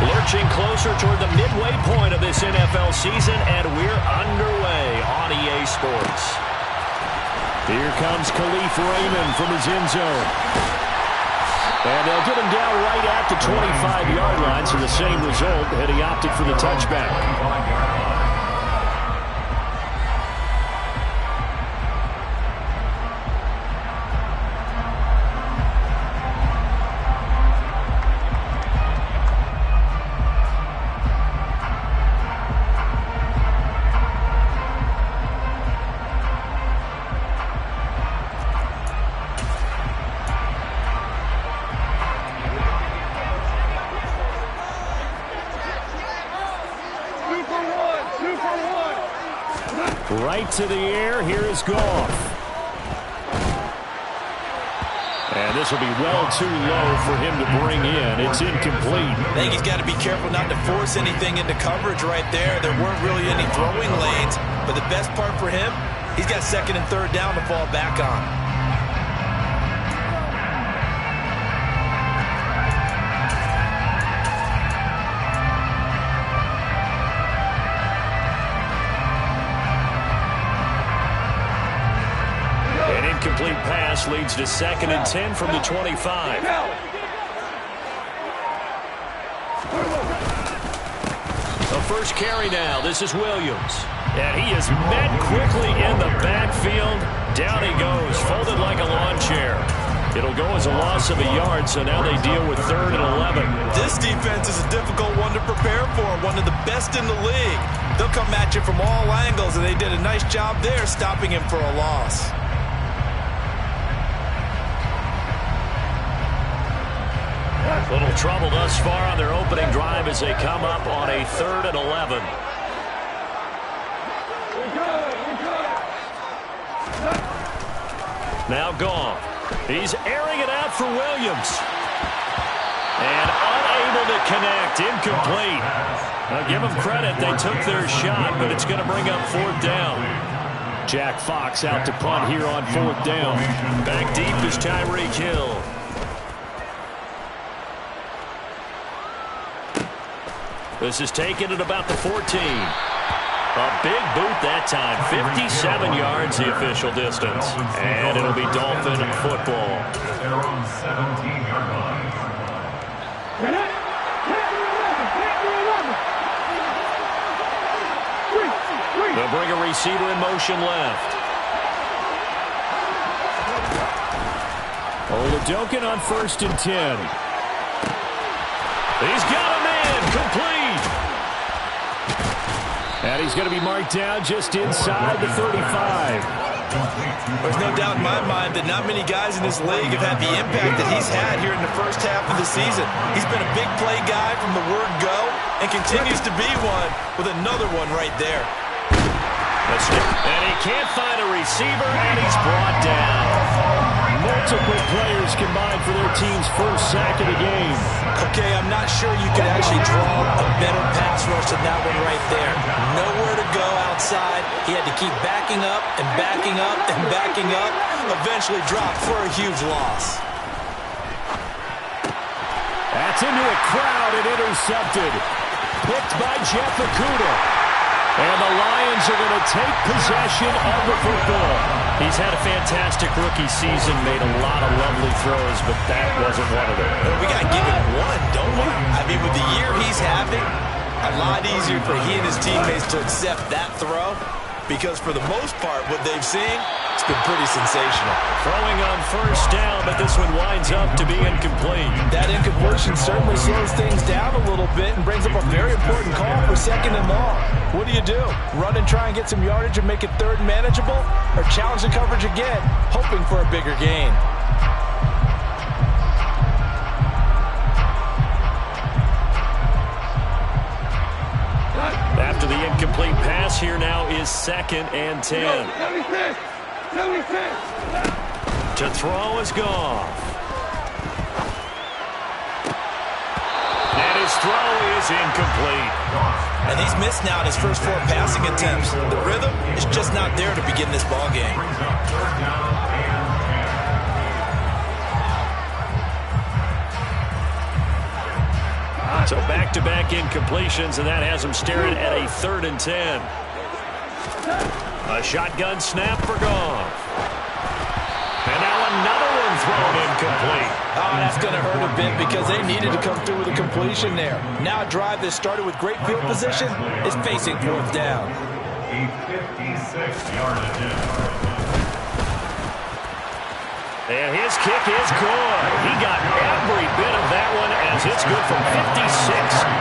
Lurching closer toward the midway point of this NFL season, and we're underway on EA Sports. Here comes Khalif Raymond from his end zone. And they'll get him down right at the 25-yard line, so the same result had he opted for the touchback. Right to the air. Here is Goff. And this will be well too low for him to bring in. It's incomplete. I think he's got to be careful not to force anything into coverage right there. There weren't really any throwing lanes. But the best part for him, he's got second and third down to fall back on. Complete pass leads to 2nd and 10 from the 25. The first carry now. This is Williams. And he is met quickly in the backfield. Down he goes, folded like a lawn chair. It'll go as a loss of a yard, so now they deal with 3rd and 11. This defense is a difficult one to prepare for, one of the best in the league. They'll come at you from all angles, and they did a nice job there stopping him for a loss. Little trouble thus far on their opening drive as they come up on a 3rd and 11. Now Goff. He's airing it out for Williams. And unable to connect. Incomplete. Now give them credit. They took their shot, but it's going to bring up 4th down. Jack Fox out to punt here on 4th down. Back deep is Tyreek Hill. This is taken at about the 14. A big boot that time. 57 yards the official distance. And it'll be Dolphin football. Their own 17-yard line. They'll bring a receiver in motion left. Oladokun on 1st and 10. He's got a man. Complete. And he's going to be marked down just inside the 35. There's no doubt in my mind that not many guys in this league have had the impact that he's had here in the first half of the season. He's been a big play guy from the word go and continues to be one with another one right there. And he can't find a receiver, and he's brought down. Multiple players combined for their team's first sack of the game. Okay, I'm not sure you could actually draw a better pass rush than that one right there. Nowhere to go outside. He had to keep backing up and backing up and backing up. Eventually dropped for a huge loss. That's into a crowd and intercepted. Picked by Jeff Okudah. And the Lions are going to take possession of the football. He's had a fantastic rookie season, made a lot of lovely throws, but that wasn't one of them. Well, we got to give him one, don't we? I mean, with the year he's having, a lot easier for he and his teammates to accept that throw because for the most part, what they've seen, it's been pretty sensational. Throwing on 1st down, but this one winds up to be incomplete. That incompletion certainly slows things down a little bit and brings up a very important call for 2nd and long. What do? Run and try and get some yardage and make it 3rd and manageable? Or challenge the coverage again, hoping for a bigger gain? After the incomplete pass, here now is 2nd and 10. To throw is Goff. And his throw is incomplete. And he's missed now in his first 4 passing attempts. The rhythm is just not there to begin this ball game. So back-to-back incompletions, and that has them staring at a 3rd and 10. A shotgun snap for Goff. And now another one thrown incomplete. Oh, that's going to hurt a bit because they needed to come through with a completion there. Now a drive that started with great field position is facing 4th down. A 56-yard attempt. And his kick is good. He got every bit of that one as it's good from 56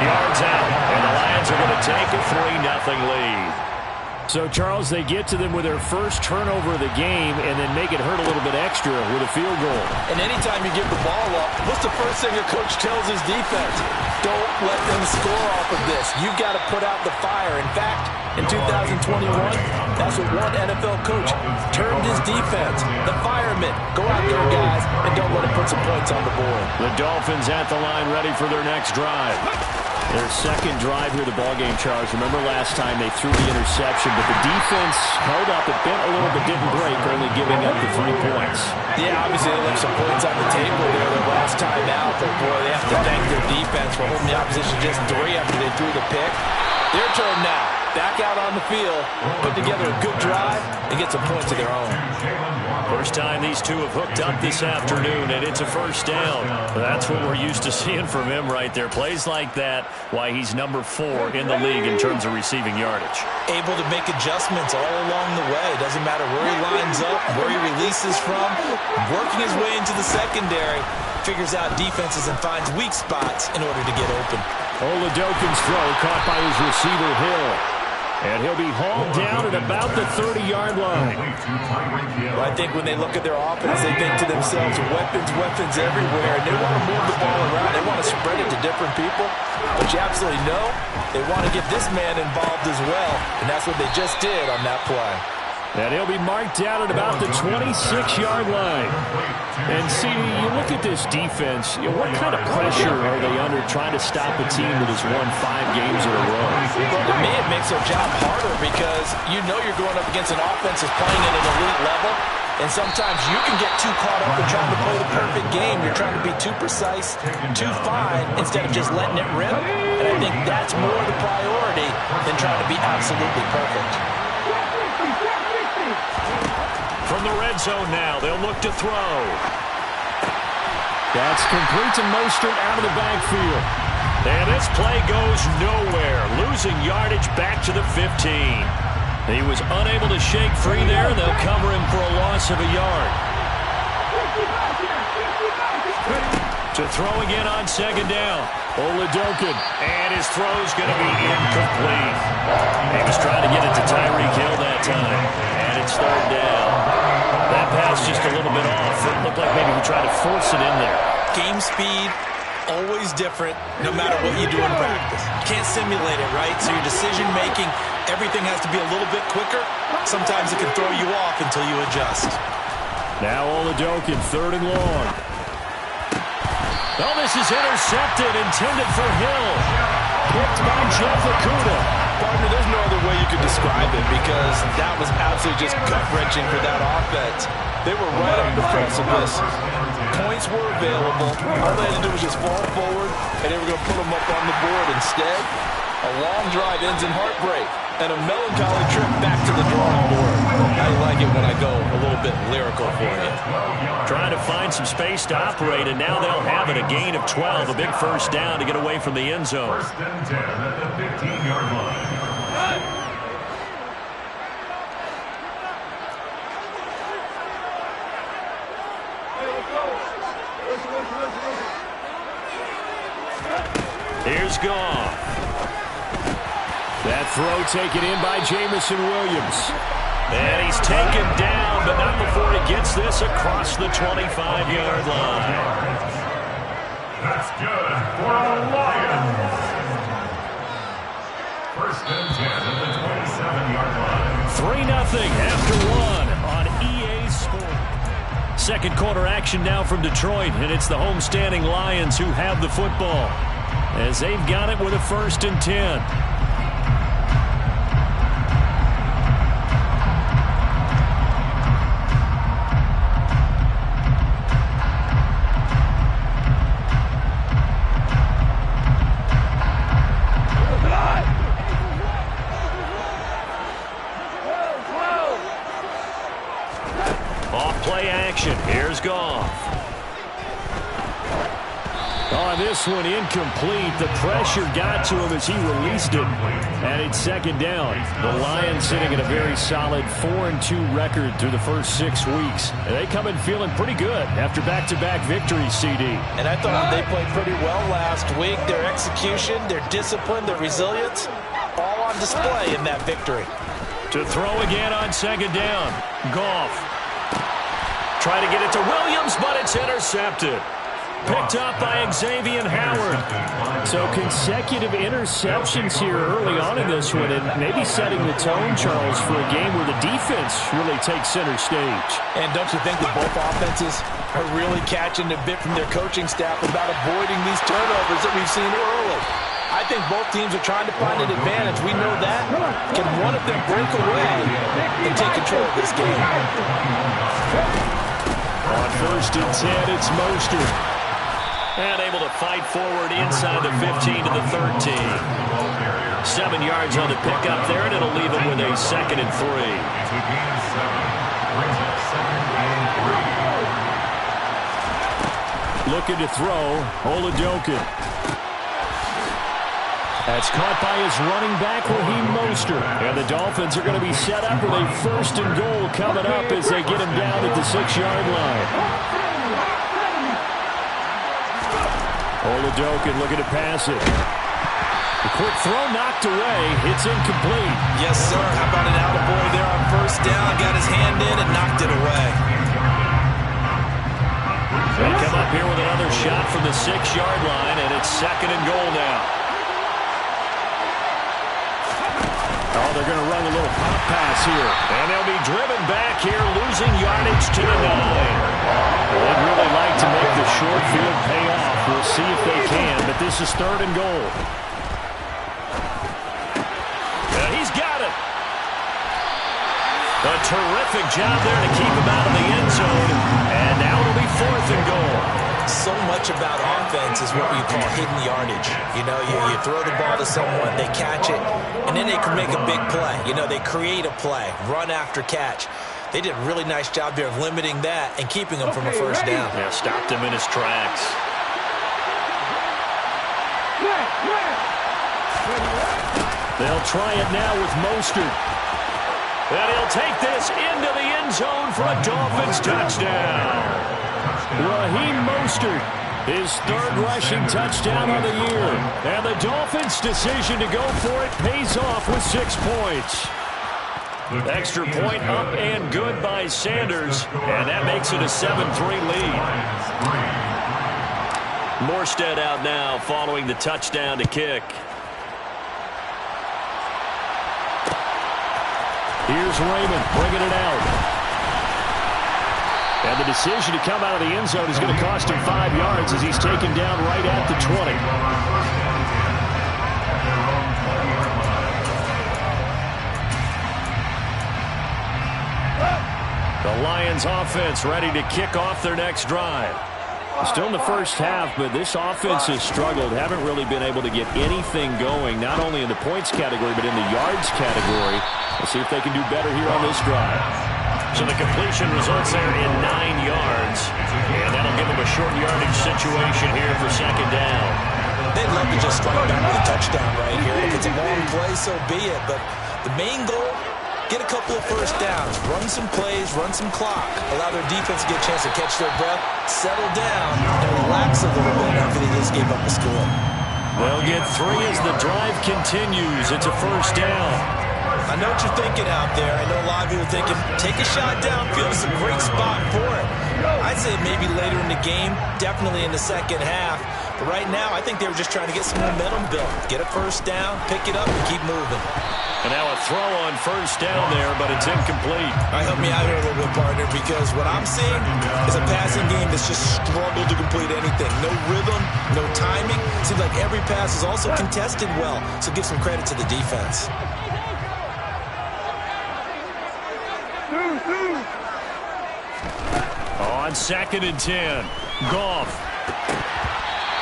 yards out. And the Lions are going to take a 3-0 lead. So, Charles, they get to them with their first turnover of the game and then make it hurt a little bit extra with a field goal. And anytime you give the ball up, what's the first thing a coach tells his defense? Don't let them score off of this. You've got to put out the fire. In fact, in 2021, that's what one NFL coach termed his defense. The firemen. Go out there, guys, and don't let them put some points on the board. The Dolphins at the line ready for their next drive. Their second drive here of the ballgame, Charles. Remember last time they threw the interception, but the defense held up. It bent a little but didn't break, only giving up the 3 points. Yeah, obviously they left some points on the table there the last time out, but boy, they have to thank their defense for holding the opposition just 3 after they threw the pick. Their turn now. Back out on the field, put together a good drive, and get some points of their own. First time these two have hooked up this afternoon, and it's a 1st down. That's what we're used to seeing from him right there. Plays like that, why he's number 4 in the league in terms of receiving yardage. Able to make adjustments all along the way. Doesn't matter where he lines up, where he releases from. Working his way into the secondary, figures out defenses and finds weak spots in order to get open. Oladokin's throw caught by his receiver, Hill. And he'll be hauled down at about the 30-yard line. Well, I think when they look at their offense, they think to themselves, weapons everywhere. And they want to move the ball around. They want to spread it to different people. But you absolutely know they want to get this man involved as well. And that's what they just did on that play. And he'll be marked down at about the 26-yard line. And see, you look at this defense, what kind of pressure are they under trying to stop a team that has won 5 games in a row? Well, to me, it makes their job harder because you know you're going up against an offense that's playing at an elite level. And sometimes you can get too caught up in trying to play the perfect game. You're trying to be too precise, too fine, instead of just letting it rip. And I think that's more the priority than trying to be absolutely perfect. From the red zone now, they'll look to throw. That's complete to Mostert out of the backfield. And this play goes nowhere. Losing yardage back to the 15. He was unable to shake free there. They'll cover him for a loss of a yard. To throw again on 2nd down. Oladokin. And his throw's going to be incomplete. He was trying to get it to Tyreek Hill that time. And it's 3rd down. That pass just a little bit off. It looked like maybe he tried to force it in there. Game speed, always different, no matter what you do in practice. You can't simulate it, right? So your decision-making, everything has to be a little bit quicker. Sometimes it can throw you off until you adjust. Now Oladokin, 3rd and long. Oh, this is intercepted, intended for Hill. Picked by Jeff Okudah. Partner, there's no other way you could describe it because that was absolutely just gut-wrenching for that offense. They were right on the precipice. Points were available. All they had to do was just fall forward, and they were going to put them up on the board. Instead, a long drive ends in heartbreak and a melancholy trip back to the drawing board. I like it when I go a little bit lyrical for you. Trying to find some space to operate, and now they'll have it. A gain of 12, a big 1st down to get away from the end zone. 1st and 10 at the 15-yard line. Here's Goff. That throw taken in by Jameson Williams. And he's taken down, but not before he gets this across the 25-yard line. That's good for the Lions. 1st and 10 at the 27-yard line. 3-0 after 1 on EA Sports. Second quarter action now from Detroit, and it's the homestanding Lions who have the football as they've got it with a 1st and 10. Here's Goff. On this one, incomplete. The pressure got to him as he released it. And it's second down. The Lions sitting at a very solid 4-2 record through the first 6 weeks. And they come in feeling pretty good after back-to-back victories, CD. And I thought they played pretty well last week. Their execution, their discipline, their resilience, all on display in that victory. To throw again on second down. Goff. Try to get it to Williams, but it's intercepted. Picked up by Xavier Howard. So consecutive interceptions here early on in this one, and maybe setting the tone, Charles, for a game where the defense really takes center stage. And don't you think that both offenses are really catching a bit from their coaching staff about avoiding these turnovers that we've seen early? I think both teams are trying to find an advantage. We know that. Can one of them break away and take control of this game? On 1st and 10, it's Mostert. And able to fight forward inside the 15 to the 13. 7 yards on the pickup there, and it'll leave him with a 2nd and 3. Looking to throw, Oladokun. That's caught by his running back, Raheem Mostert. And the Dolphins are going to be set up with a 1st and goal coming up as they get him down at the 6-yard line. Oladokun looking to pass it. The quick throw knocked away. It's incomplete. Yes, sir. How about an attaboy there on 1st down? Got his hand in and knocked it away. They come up here with another shot from the 6-yard line, and it's 2nd and goal now. Oh, they're going to run a little pop pass here. And they'll be driven back here, losing yardage to the 9. They'd really like to make the short field pay off. We'll see if they can, but this is 3rd and goal. He's got it. A terrific job there to keep him out of the end zone. And now it'll be 4th and goal. So much about offense is what we call hidden yardage. You know, you throw the ball to someone, they catch it, and then they can make a big play. You know, they create a play, run after catch. They did a really nice job there of limiting that and keeping him from a 1st down. Yeah, stopped him in his tracks. They'll try it now with Mostert. And he'll take this into the end zone for a Dolphins touchdown. Raheem Mostert, his 3rd rushing touchdown of the year. And the Dolphins' decision to go for it pays off with 6 points. Extra point up and good by Sanders. And that makes it a 7-3 lead. Morstead out now following the touchdown to kick. Here's Raymond bringing it out. And the decision to come out of the end zone is going to cost him 5 yards as he's taken down right at the 20. The Lions offense ready to kick off their next drive. Still in the first half, but this offense has struggled. Haven't really been able to get anything going, not only in the points category, but in the yards category. We'll see if they can do better here on this drive. So the completion results there in 9 yards. And that'll give them a short yardage situation here for 2nd down. They'd love to just strike back with a touchdown right here. If it's a long play, so be it. But the main goal, get a couple of 1st downs, run some plays, run some clock, allow their defense to get a chance to catch their breath, settle down, and relax a little bit after they just gave up a score. They'll get 3 as the drive continues. It's a 1st down. I know what you're thinking out there. I know a lot of you are thinking, take a shot downfield. It's a great spot for it. I'd say maybe later in the game, definitely in the 2nd half. But right now, I think they were just trying to get some momentum built. Get a 1st down, pick it up, and keep moving. And now a throw on 1st down there, but it's incomplete. All right, help me out here a little bit, partner, because what I'm seeing is a passing game that's just struggled to complete anything. No rhythm, no timing. Seems like every pass is also contested well, so give some credit to the defense. On 2nd and 10, Goff.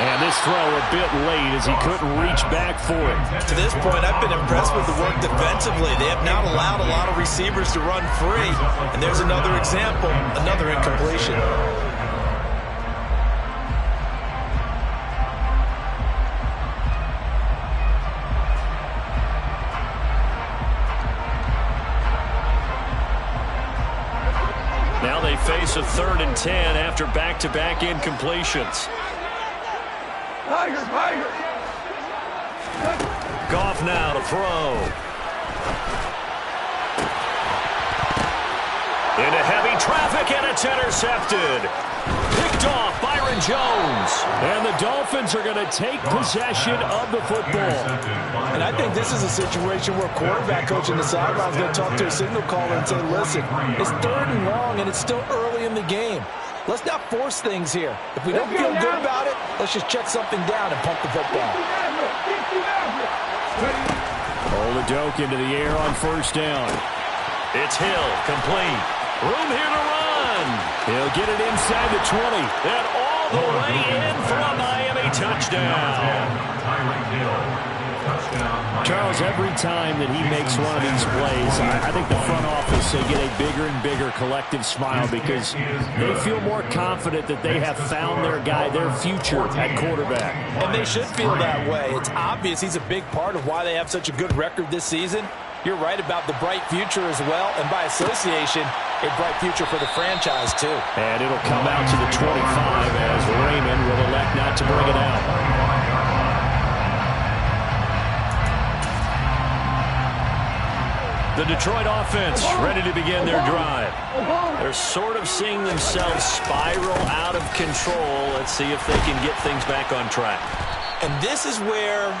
And this throw a bit late as he couldn't reach back for it. To this point, I've been impressed with the work defensively. They have not allowed a lot of receivers to run free. And there's another example, another incompletion. Now they face a 3rd and 10 after back-to-back incompletions. Goff now to throw. Into heavy traffic, and it's intercepted. Picked off Byron Jones. And the Dolphins are going to take possession of the football. And I think this is a situation where quarterback coach in the sideline is going to talk to a signal caller and say, listen, it's 3rd and long, and it's still early in the game. Let's not force things here. If we don't feel good about it, let's just check something down and pump the football. Oladokun into the air on 1st down. It's Hill, complete. Room here to run. He'll get it inside the 20. And all the way in for a Miami touchdown. Charles, every time that he makes one of these plays, I think the front office, they get a bigger and bigger collective smile because they feel more confident that they have found their guy, their future at quarterback. And they should feel that way. It's obvious he's a big part of why they have such a good record this season. You're right about the bright future as well, and by association, a bright future for the franchise too. And it'll come out to the 25 as Raymond will elect not to bring it out. The Detroit offense ready to begin their drive. They're sort of seeing themselves spiral out of control. Let's see if they can get things back on track. And this is where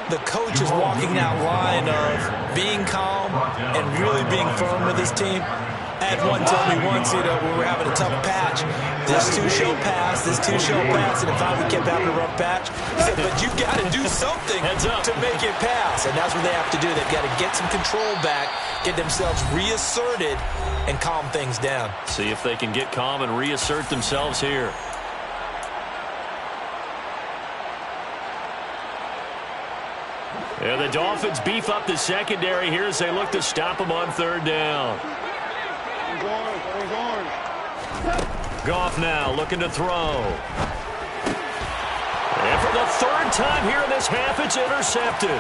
the coach is walking that line of being calm and really being firm with his team. I had one tell me once, when we were having a tough patch, this too shall pass, this too shall pass, and if I kept having a rough patch, he said, but you got to do something to make it pass, and that's what they have to do. They've got to get some control back, get themselves reasserted, and calm things down. See if they can get calm and reassert themselves here. And the Dolphins beef up the secondary here as they look to stop them on 3rd down. Goff now looking to throw. And for the 3rd time here in this half, it's intercepted.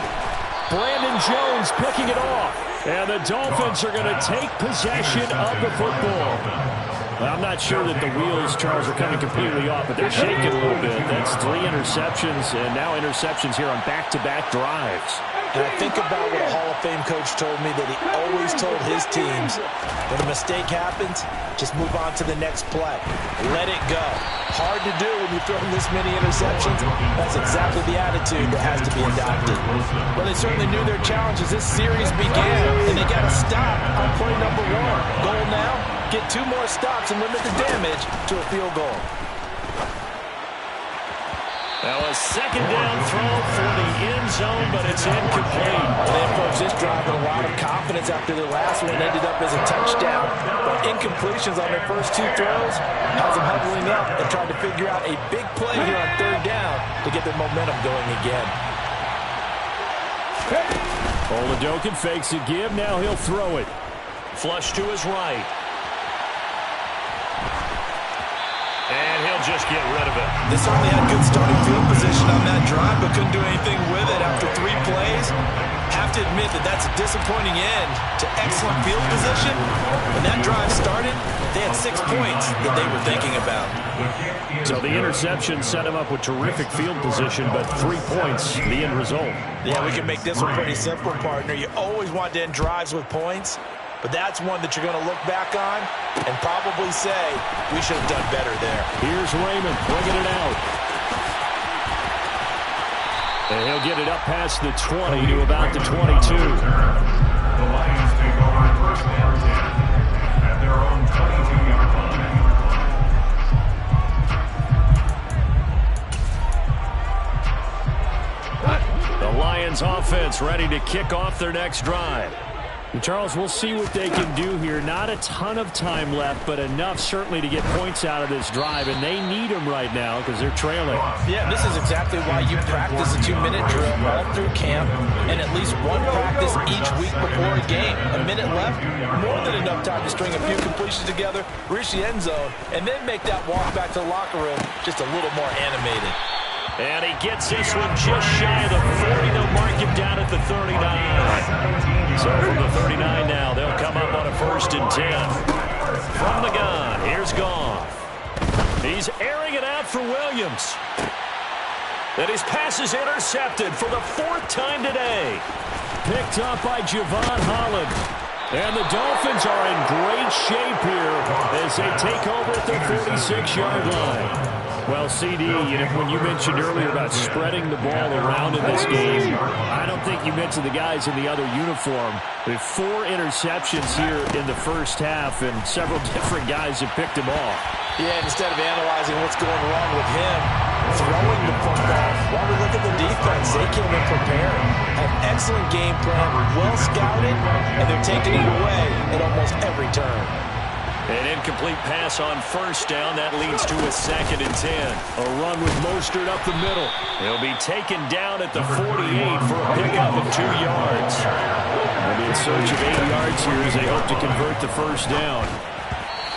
Brandon Jones picking it off. And the Dolphins are going to take possession of the football. Well, I'm not sure that the wheels, Charles, are coming completely off, but they're shaking a little bit. That's 3 interceptions, and now interceptions here on back-to-back drives. And I think about what a Hall of Fame coach told me that he always told his teams, when a mistake happens, just move on to the next play. Let it go. Hard to do when you throw this many interceptions. That's exactly the attitude that has to be adopted. Well, they certainly knew their challenges. This series began, and they got to stop on play number 1. Goal now, get 2 more stops and limit the damage to a field goal. Now a 2nd down throw for the end zone, but it's incomplete. They approached this drive with a lot of confidence after their last one. It ended up as a touchdown. But incompletions on their first 2 throws has them huddling up and trying to figure out a big play here on 3rd down to get their momentum going again. Oladokun fakes a give. Now he'll throw it. Flush to his right. And he'll just get rid of it. They certainly had good starting field position on that drive, but couldn't do anything with it after 3 plays. Have to admit that that's a disappointing end to excellent field position. When that drive started, they had 6 points that they were thinking about. So the interception set him up with terrific field position, but 3 points, the end result. Yeah, we can make this one pretty simple, partner. You always want to end drives with points. But that's one that you're going to look back on and probably say, we should have done better there. Here's Raymond bringing it out. And he'll get it up past the 20 to about the 22. The Lions take over 1st and 10 at their own 22-yard line. The Lions offense ready to kick off their next drive. And Charles, we'll see what they can do here. Not a ton of time left, but enough certainly to get points out of this drive, and they need them right now because they're trailing. Yeah, this is exactly why you practice a 2-minute drill all through camp and at least one practice each week before a game. A minute left, more than enough time to string a few completions together, reach the end zone, and then make that walk back to the locker room just a little more animated. And he gets this one just shy of the 40. They'll mark him down at the 39. So from the 39 now, they'll come up on a 1st and 10. From the gun, here's Goff. He's airing it out for Williams. And his pass is intercepted for the 4th time today. Picked up by Javon Holland. And the Dolphins are in great shape here as they take over at the 46-yard line. Well, CD, when you mentioned earlier about spreading the ball around in this game, I don't think you mentioned the guys in the other uniform. With 4 interceptions here in the first half, and several different guys have picked him off. Yeah, instead of analyzing what's going wrong with him, throwing the football, while we look at the defense, they came in prepared. An excellent game plan, well scouted, and they're taking it away at almost every turn. An incomplete pass on 1st down. That leads to a 2nd and 10. A run with Mostert up the middle. He'll be taken down at the 48 for a pickup of 2 yards. They'll be in search of 8 yards here as they hope to convert the 1st down.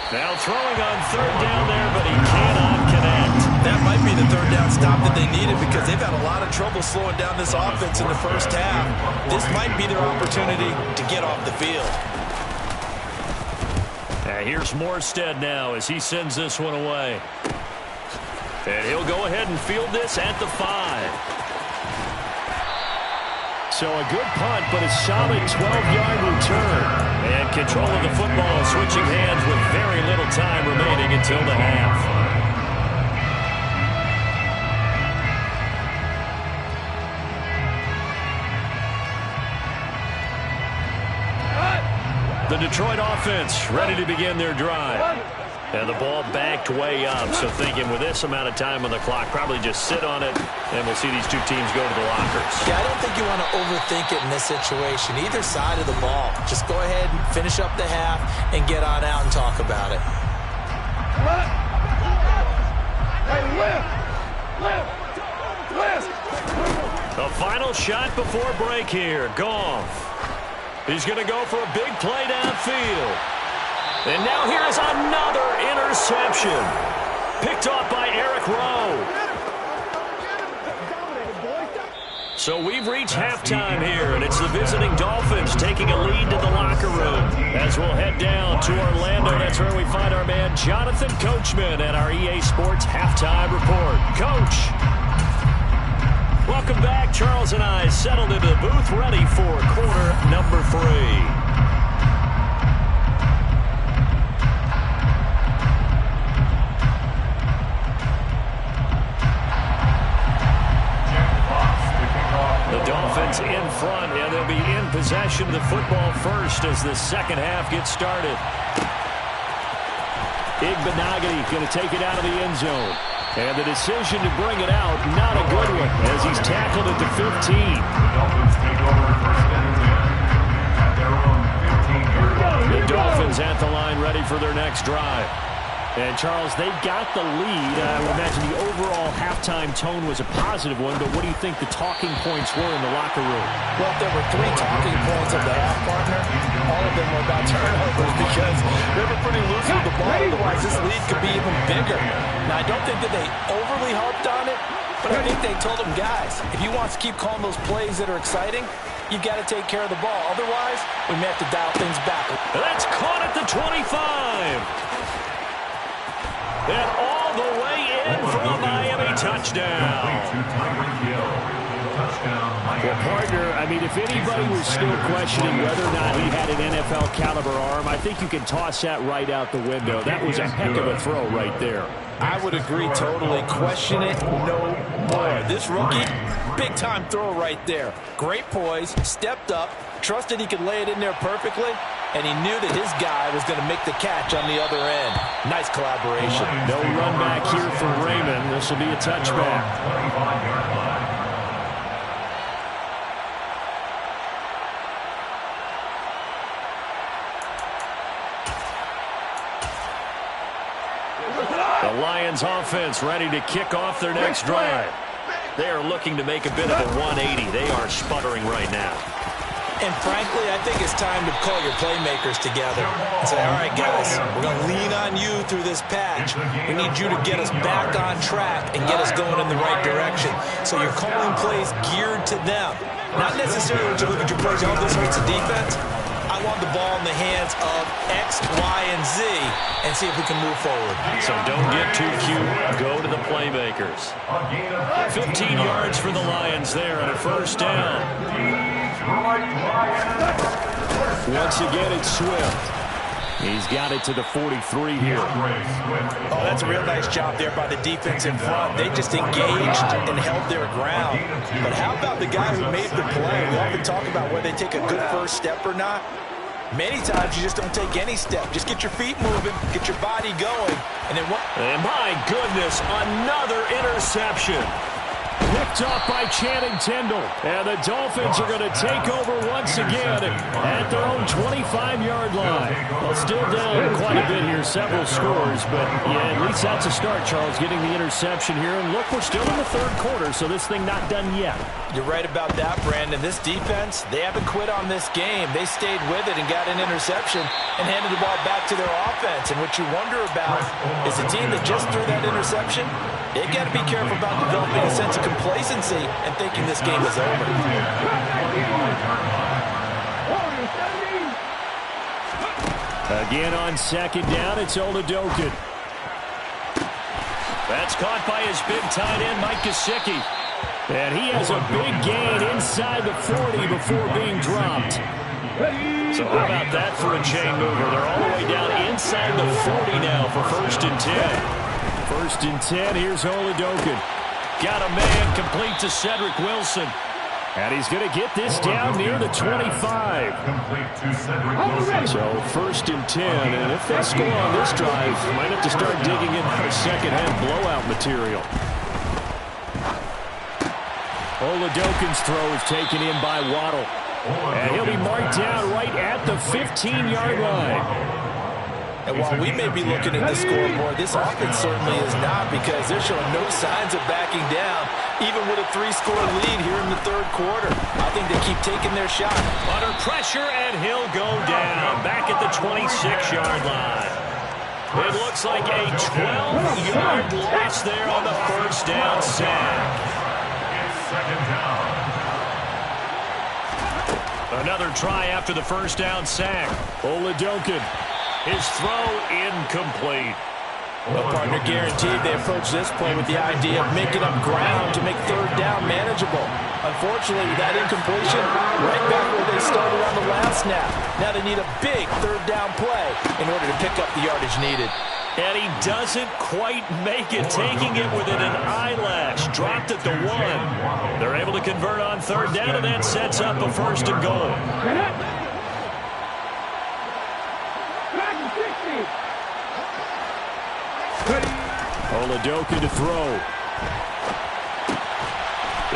Now throwing on 3rd down there, but he cannot connect. That might be the 3rd down stop that they needed because they've had a lot of trouble slowing down this offense in the first half. This might be their opportunity to get off the field. Here's Morstead now as he sends this one away. And he'll go ahead and field this at the 5. So a good punt, but a solid 12-yard return. And control of the football switching hands with very little time remaining until the half. The Detroit offense ready to begin their drive. And the ball backed way up, so thinking with this amount of time on the clock, probably just sit on it, and we'll see these 2 teams go to the lockers. Yeah, I don't think you want to overthink it in this situation. Either side of the ball. Just go ahead and finish up the half and get on out and talk about it. The final shot before break here. Goff. He's going to go for a big play downfield. And now here's another interception. Picked off by Eric Rowe. So we've reached halftime here, and it's the visiting Dolphins taking a lead to the locker room. As we'll head down to Orlando, that's where we find our man Jonathan Coachman at our EA Sports Halftime Report. Coach. Welcome back. Charles and I settled into the booth, ready for quarter number 3. The Dolphins in front, and they'll be in possession of the football first as the second half gets started. Igbenogany going to take it out of the end zone. And the decision to bring it out, not a good one, as he's tackled at the 15. The Dolphins take over 1st and 10 at their own 15-yard line. The Dolphins at the line ready for their next drive. And, Charles, they've got the lead. I would imagine the overall halftime tone was a positive one, but what do you think the talking points were in the locker room? Well, if there were 3 talking points of the half, partner, all of them were about turnovers because they were pretty loose with the ball. Otherwise, this lead could be even bigger. Now, I don't think that they overly harped on it, but I think they told them, guys, if you want to keep calling those plays that are exciting, you've got to take care of the ball. Otherwise, we may have to dial things back. That's caught at the 25. And all the way in for a Miami touchdown. Well, partner, I mean, if anybody was still questioning whether or not he had an NFL caliber arm, I think you can toss that right out the window. That was a heck of a throw right there. I would agree totally. Question it no more. This rookie, big-time throw right there. Great poise, stepped up, trusted he could lay it in there perfectly, and he knew that his guy was going to make the catch on the other end. Nice collaboration. No run back here for Raymond. This will be a touchback. Lions offense ready to kick off their next drive. They are looking to make a bit of a 180. They are sputtering right now. And frankly, I think it's time to call your playmakers together and say, all right, guys, we're going to lean on you through this patch. We need you to get us back on track and get us going in the right direction. So you're calling plays geared to them. Not necessarily to look at your plays, oh, this hurts the defense. I want the ball in the hands of X, Y, and Z and see if we can move forward. So don't get too cute. Go to the playmakers. 15 yards for the Lions there on a first down. Once again, it's Swift. He's got it to the 43 here. Oh, that's a real nice job there by the defense in front. They just engaged and held their ground. But how about the guy who made the play? We often talk about whether they take a good first step or not. Many times you just don't take any step. Just get your feet moving, get your body going, and then what? And my goodness, another interception. Picked off by Channing Tindall. And the Dolphins are going to take over once again at their own 25-yard line. Well, still down quite a bit here, several scores. But, yeah, at least that's a start, Charles, getting the interception here. And, look, we're still in the third quarter, so this thing not done yet. You're right about that, Brandon. This defense, they haven't quit on this game. They stayed with it and got an interception and handed the ball back to their offense. And what you wonder about is a team that just threw that interception, they've got to be careful about developing a sense of complacency and thinking this game is over. Again on second down, it's Oladokun. That's caught by his big tight end, Mike Gesicki. And he has a big gain inside the 40 before being dropped. So how about that for a chain mover? They're all the way down inside the 40 now for 1st and 10. 1st and 10, here's Oladokun. Got a man complete to Cedric Wilson. And he's going to get this down near the 25. So 1st and 10, and if they score on this drive, might have to start digging in for second-half blowout material. Oladokun's throw is taken in by Waddle. And he'll be marked down right at the 15-yard line. And while we may be looking at the scoreboard, this offense certainly is not, because they're showing no signs of backing down, even with a 3-score lead here in the third quarter. I think they keep taking their shot. Under pressure, and he'll go down back at the 26-yard line. It looks like a 12-yard loss there on the first down sack. Another try after the first down sack. Oladokun. His throw incomplete. Well, partner, guaranteed they approach this play with the idea of making up ground to make third down manageable. Unfortunately, with that incompletion, right back where they started on the last snap. Now they need a big third down play in order to pick up the yardage needed. And he doesn't quite make it, taking it within an eyelash. Dropped at the 1. They're able to convert on third down, and that sets up a 1st and goal. Oladokun to throw.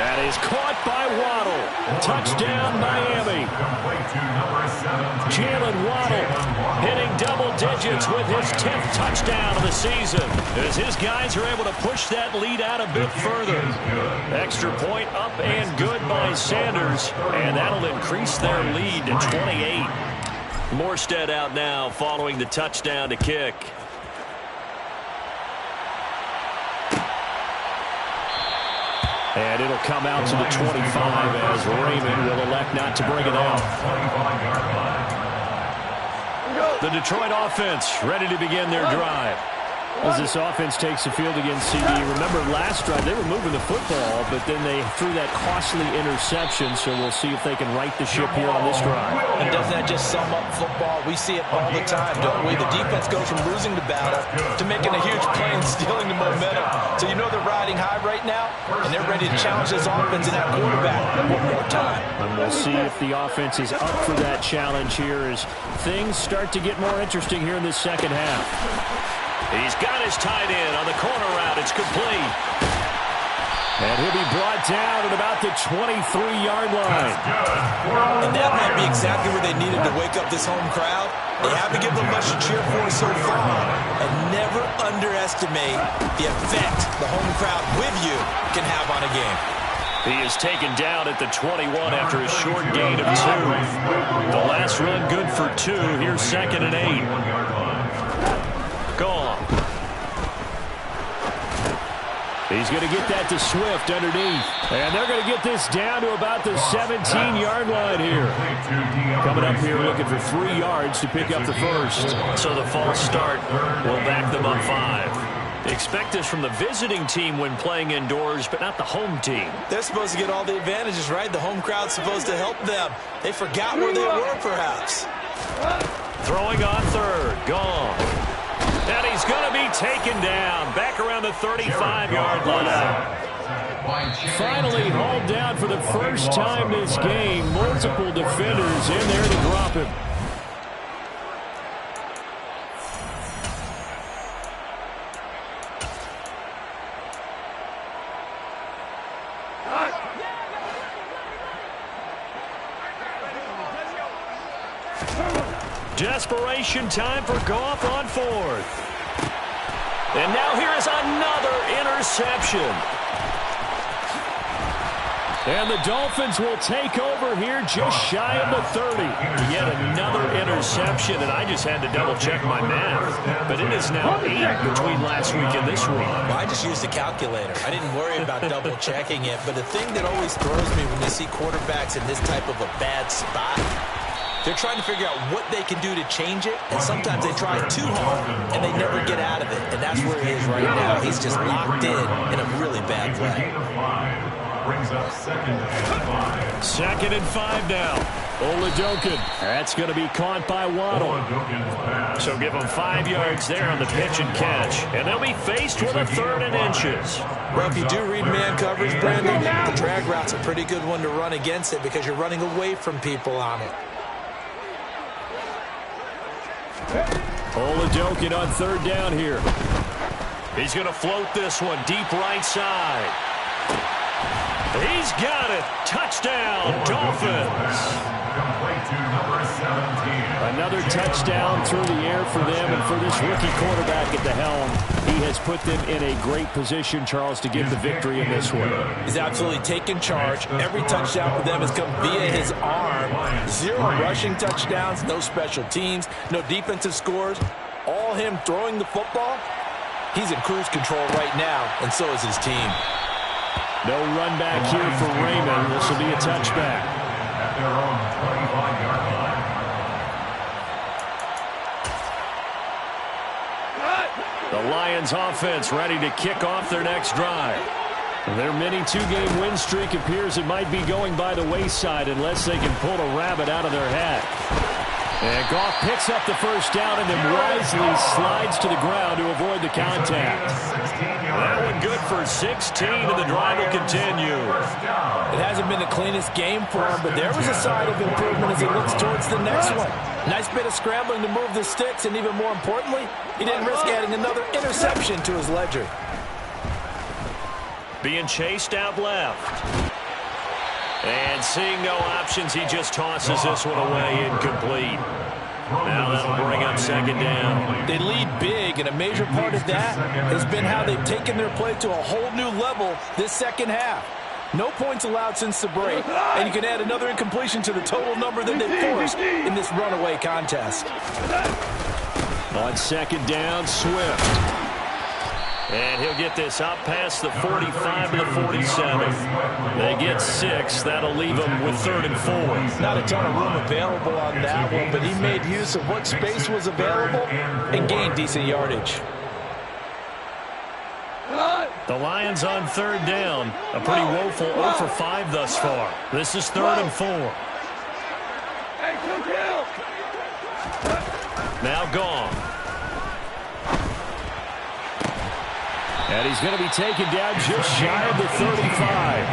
That is caught by Waddle. Touchdown, Miami. Jalen Waddle hitting double digits with his 10th touchdown of the season, as his guys are able to push that lead out a bit further. Extra point up and good by Sanders, and that'll increase their lead to 28. Morstead out now following the touchdown to kick. And it'll come out to the 25 as Raymond will elect not to bring it out. The Detroit offense ready to begin their drive. As this offense takes the field against CD, remember last drive they were moving the football, but then they threw that costly interception, so we'll see if they can right the ship here on this drive. And doesn't that just sum up football? We see it all the time, don't we? The defense goes from losing the battle to making a huge play and stealing the momentum. So you know they're riding high right now, and they're ready to challenge this offense and that quarterback one more time. And we'll see if the offense is up for that challenge here as things start to get more interesting here in this second half. He's got his tight end on the corner route. It's complete. And he'll be brought down at about the 23-yard line. And that might be exactly where they needed to wake up this home crowd. They haven't given them much to cheer for so far, and never underestimate the effect the home crowd with you can have on a game. He is taken down at the 21 after a short gain of 2. The last run good for 2. Here's 2nd and 8. Gone. He's going to get that to Swift underneath. And they're going to get this down to about the 17-yard line here. Coming up here looking for 3 yards to pick up the first. So the false start will back them up 5. Expect this from the visiting team when playing indoors, but not the home team. They're supposed to get all the advantages, right? The home crowd's supposed to help them. They forgot where they were, perhaps. Throwing on 3rd. Gone. And he's going to be taken down. Back around the 35-yard line. Finally hauled down for the first time this game. Multiple defenders in there to drop him. Desperation time for Goff on 4th. And now here is another interception. And the Dolphins will take over here just shy of the 30. Yet another interception, and I just had to double-check my math. But it is now 8 between last week and this week. Well, I just used a calculator. I didn't worry about double-checking it. But the thing that always throws me when you see quarterbacks in this type of a bad spot, they're trying to figure out what they can do to change it, and sometimes they try too hard, and they never get out of it. And that's where he is right now. He's just locked in a really bad way. Brings up 2nd and 5. 2nd and 5 now. Oladokun. That's going to be caught by Waddle. So give them 5 yards there on the pitch and catch. And they'll be faced with a 3rd and inches. Well, if you do read man coverage, Brandon, the drag route's a pretty good one to run against it because you're running away from people on it. Oladokun on 3rd down here. He's going to float this one deep right side. He's got it. Touchdown, Dolphins. Complete to number 17. Another touchdown through the air for them, and for this rookie quarterback at the helm, he has put them in a great position, Charles, to get the victory in this one. He's absolutely taken charge. Every touchdown for them has come via his arm. 0 rushing touchdowns, no special teams, no defensive scores. All him throwing the football. He's in cruise control right now, and so is his team. No run back here for Raymond. This will be a touchback. At their own 25-yard line. The Lions offense ready to kick off their next drive. Their mini 2-game win streak appears it might be going by the wayside unless they can pull a rabbit out of their hat. And Goff picks up the first down and then wisely slides to the ground to avoid the contact. That one good for 16, and the drive will continue. It hasn't been the cleanest game for him, but there was a sign of improvement as he looks towards the next one. Nice bit of scrambling to move the sticks, and even more importantly, he didn't risk adding another interception to his ledger. Being chased out left. And seeing no options, he just tosses this one away, incomplete. Now that'll bring up 2nd down. They lead big, and a major part of that has been how they've taken their play to a whole new level this second half. No points allowed since the break, and you can add another incompletion to the total number that they forced in this runaway contest. On 2nd down, Swift. And he'll get this up past the 45 to the 47. They get 6. That'll leave them with 3rd and 4. Not a ton of room available on that one, but he made use of what space was available and gained decent yardage. The Lions on 3rd down. A pretty woeful 0 for 5 thus far. This is 3rd and 4. Now Gone. And he's going to be taken down just shy of the 35.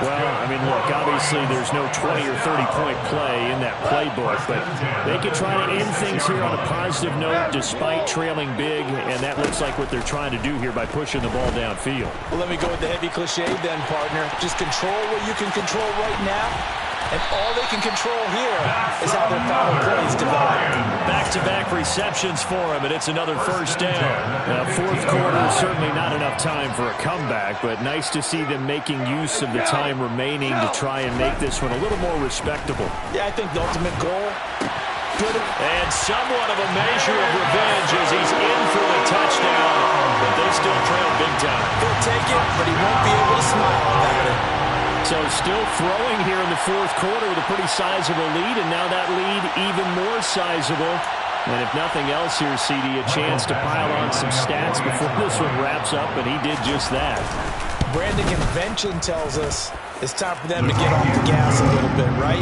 Well, I mean, look, obviously there's no 20 or 30-point play in that playbook, but they could try to end things here on a positive note despite trailing big, and that looks like what they're trying to do here by pushing the ball downfield. Well, let me go with the heavy cliche then, partner. Just control what you can control right now And all they can control here is how their final plays develop. Back-to-back receptions for him, and it's another first down. Now, fourth quarter, certainly not enough time for a comeback, but nice to see them making use of the time remaining to try and make this one a little more respectable. Yeah, I think the ultimate goal. And somewhat of a measure of revenge as he's in for the touchdown, but they still trail big time. He'll take it, but he won't be able to smile about it. So still throwing here in the fourth quarter with a pretty sizable lead, and now that lead even more sizable. And if nothing else here, CD, a chance to pile on some stats before this one wraps up, and he did just that. Brandon, convention tells us it's time for them to get off the gas a little bit, right?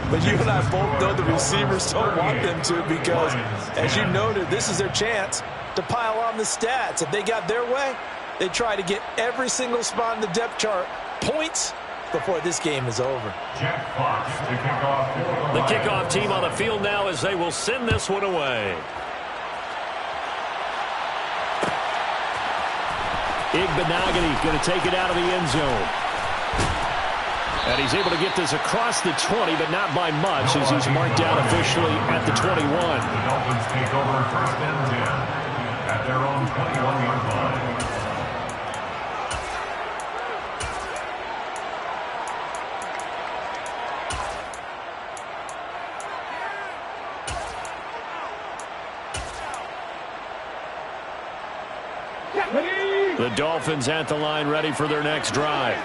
But you and I both know the receivers don't want them to because, as you noted, this is their chance to pile on the stats. If they got their way, they try to get every single spot in the depth chart points before this game is over. Jack Fox to kick off. The kickoff team on the field now as they will send this one away. Igbenogany going to take it out of the end zone. And he's able to get this across the 20, but not by much as he's marked down officially at the 21. The Dolphins take over first and 10 at their own 21-yard line. The Dolphins at the line ready for their next drive.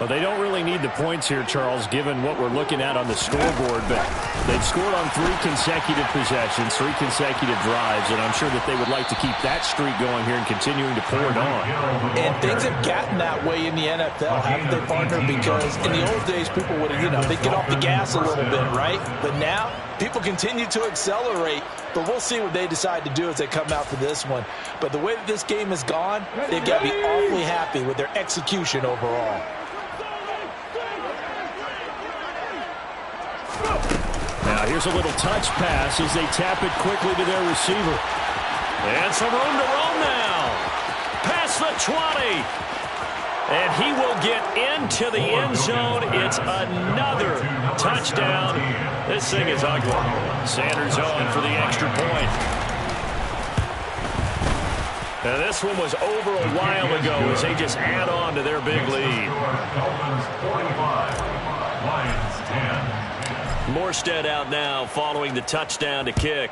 Well, they don't really need the points here, Charles, given what we're looking at on the scoreboard, but they've scored on 3 consecutive possessions, 3 consecutive drives, and I'm sure that they would like to keep that streak going here and continuing to pour it on. And things have gotten that way in the NFL, haven't they, partner? Because in the old days, people would have, they'd get off the gas a little bit, right? But now, people continue to accelerate, but we'll see what they decide to do as they come out for this one. But the way that this game has gone, they've got to be awfully happy with their execution overall. Now here's a little touch pass as they tap it quickly to their receiver. And some room to roam now. Past the 20. And he will get into the end zone. It's another touchdown. This thing is ugly. Sanders on for the extra point. Now this one was over a while ago as they just add on to their big lead. Dolphins 45, Lions 10. Morstead out now following the touchdown to kick.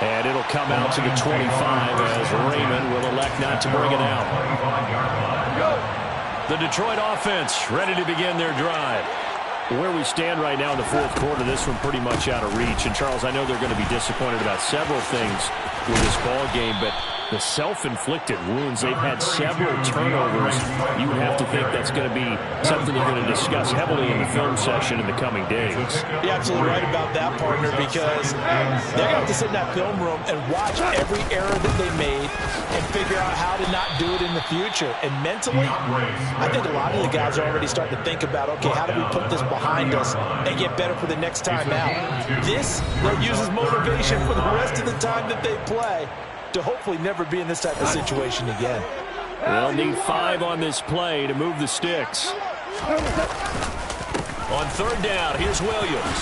And it'll come out to the 25 as Raymond will elect not to bring it out. The Detroit offense ready to begin their drive. Where we stand right now in the fourth quarter, this one pretty much out of reach. And, Charles, I know they're going to be disappointed about several things with this ball game, but the self-inflicted wounds, they've had several turnovers. You would have to think that's going to be something they're going to discuss heavily in the film session in the coming days. You're absolutely right about that, partner, because they're going to have to sit in that film room and watch every error that they made and figure out how to not do it in the future. And mentally, I think a lot of the guys are already starting to think about, okay, how do we put this behind us and get better for the next time out? This, they'll use as motivation for the rest of the time that they play to hopefully never be in this type of situation again. They'll need 5 on this play to move the sticks. On third down, here's Williams.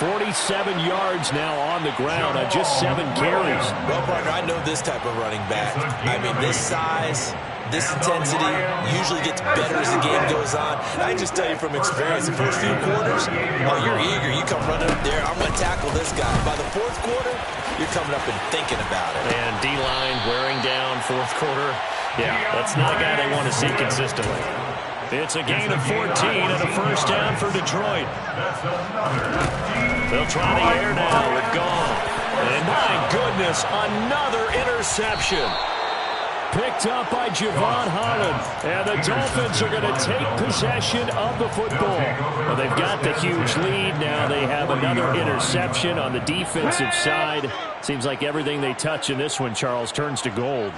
47 yards now on the ground on just 7 carries. Well, partner, I know this type of running back. I mean, this size, this intensity usually gets better as the game goes on. I just tell you from experience, the first few quarters, oh, you're eager. You come running up there, I'm going to tackle this guy. By the fourth quarter, you're coming up and thinking about it. And D-line wearing down fourth quarter. Yeah, that's not a guy they want to see consistently. It's a gain of 14 and a first down for Detroit. They'll try the air now with Gall. And my goodness, another interception. Picked up by Javon Holland. And the Dolphins are going to take possession of the football. Well, they've got the huge lead. Now they have another interception on the defensive side. Seems like everything they touch in this one, Charles, turns to gold.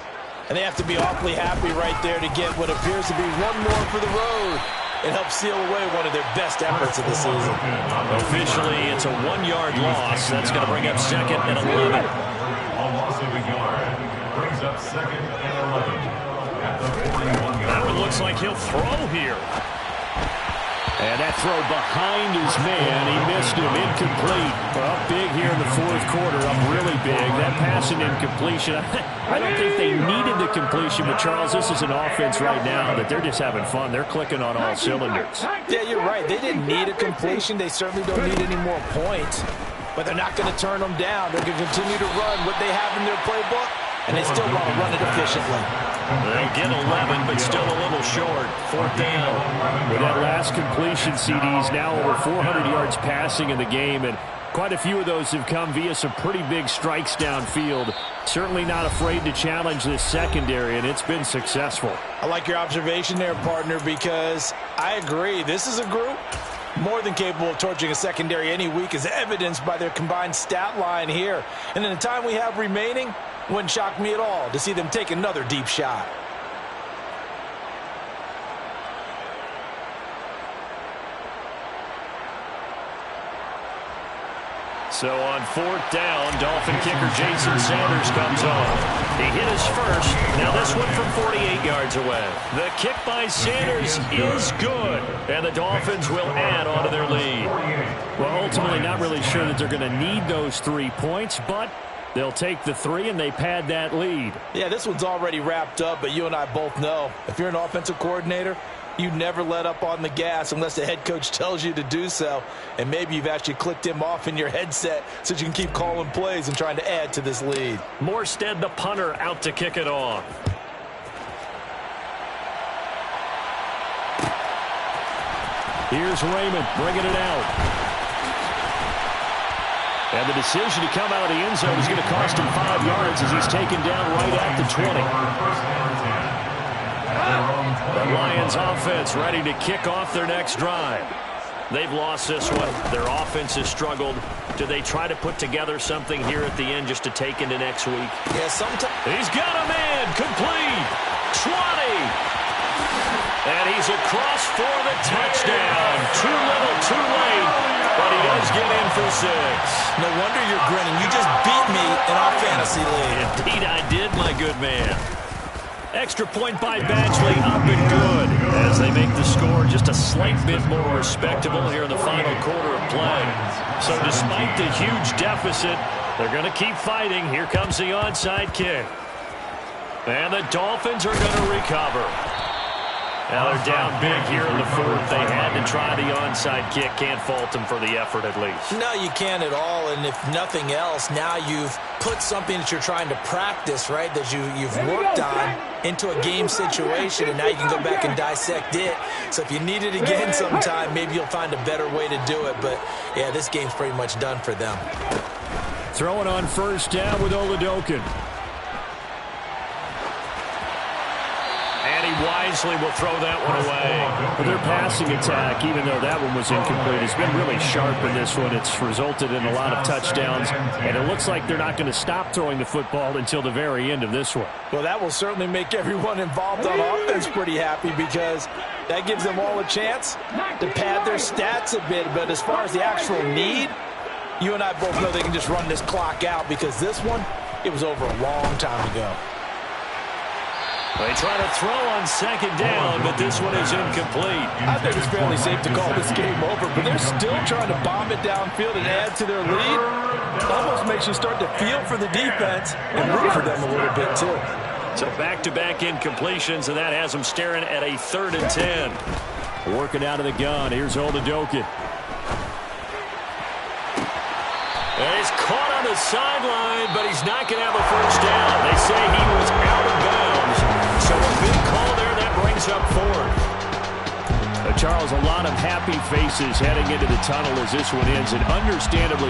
And they have to be awfully happy right there to get what appears to be one more for the road. It helps seal away one of their best efforts of the season. Officially, it's a 1-yard loss. That's going to bring up second and 11. A loss of a yard brings up up 2nd and 11 at the 41-yard. That one looks like he'll throw here. And that throw behind his man, he missed him, incomplete. Well, big here in the fourth quarter, up really big. That passing incompletion, I don't think they needed the completion, but Charles, this is an offense right now that they're just having fun. They're clicking on all cylinders. Yeah, you're right. They didn't need a completion. They certainly don't need any more points, but they're not going to turn them down. They're going to continue to run what they have in their playbook, and they still want to run it efficiently. They'll get 11, but still a little short. 4th down. With that last completion, CD's now over 400 yards passing in the game, and quite a few of those have come via some pretty big strikes downfield. Certainly not afraid to challenge this secondary, and it's been successful. I like your observation there, partner, because I agree. This is a group more than capable of torching a secondary any week, as evidenced by their combined stat line here. And in the time we have remaining, wouldn't shock me at all to see them take another deep shot. So on 4th down, Dolphin kicker Jason Sanders comes on. He hit his first. Now this one from 48 yards away. The kick by Sanders is good. And the Dolphins will add on to their lead. Well, ultimately not really sure that they're going to need those 3 points, but they'll take the 3 and they pad that lead. Yeah, this one's already wrapped up, but you and I both know if you're an offensive coordinator, you never let up on the gas unless the head coach tells you to do so. And maybe you've actually clicked him off in your headset so you can keep calling plays and trying to add to this lead. Morstead, the punter, out to kick it off. Here's Raymond bringing it out. And the decision to come out of the end zone is going to cost him 5 yards as he's taken down right at the 20. The Lions offense ready to kick off their next drive. They've lost this one. Their offense has struggled. Do they try to put together something here at the end just to take into next week? Yeah, sometimes. He's got a man. Complete. 20. And he's across for the touchdown. Too little, too late. But he does get in for 6. No wonder you're grinning. You just beat me in our fantasy league. Indeed I did, my good man. Extra point by Badgley, up and good as they make the score just a slight bit more respectable here in the final quarter of play. So despite the huge deficit, they're going to keep fighting. Here comes the onside kick. And the Dolphins are going to recover. Now they're down big here in the 4th. They had to try the onside kick. Can't fault them for the effort at least. No, you can't at all. And if nothing else, now you've put something that you're trying to practice, right, that you've worked on into a game situation, and now you can go back and dissect it. So if you need it again sometime, maybe you'll find a better way to do it. But, yeah, this game's pretty much done for them. Throwing on 1st down with Oladokun. And he wisely will throw that one away. Well, their passing attack, even though that one was incomplete, has been really sharp in this one. It's resulted in a lot of touchdowns, and it looks like they're not going to stop throwing the football until the very end of this one. Well, that will certainly make everyone involved on offense pretty happy because that gives them all a chance to pad their stats a bit. But as far as the actual need, you and I both know they can just run this clock out because this one, it was over a long time ago. They try to throw on 2nd down, but this one is incomplete. I think it's fairly safe to call this game over, but they're still trying to bomb it downfield and add to their lead. It almost makes you start to feel for the defense and root for them a little bit, too. So back-to-back incompletions, and that has them staring at a 3rd and 10. Working out of the gun. Here's Oladokun. And he's caught on the sideline, but he's not going to have a 1st down. They say he was out of bounds. So a big call there, that brings up 4th. Charles, a lot of happy faces heading into the tunnel as this one ends, and understandably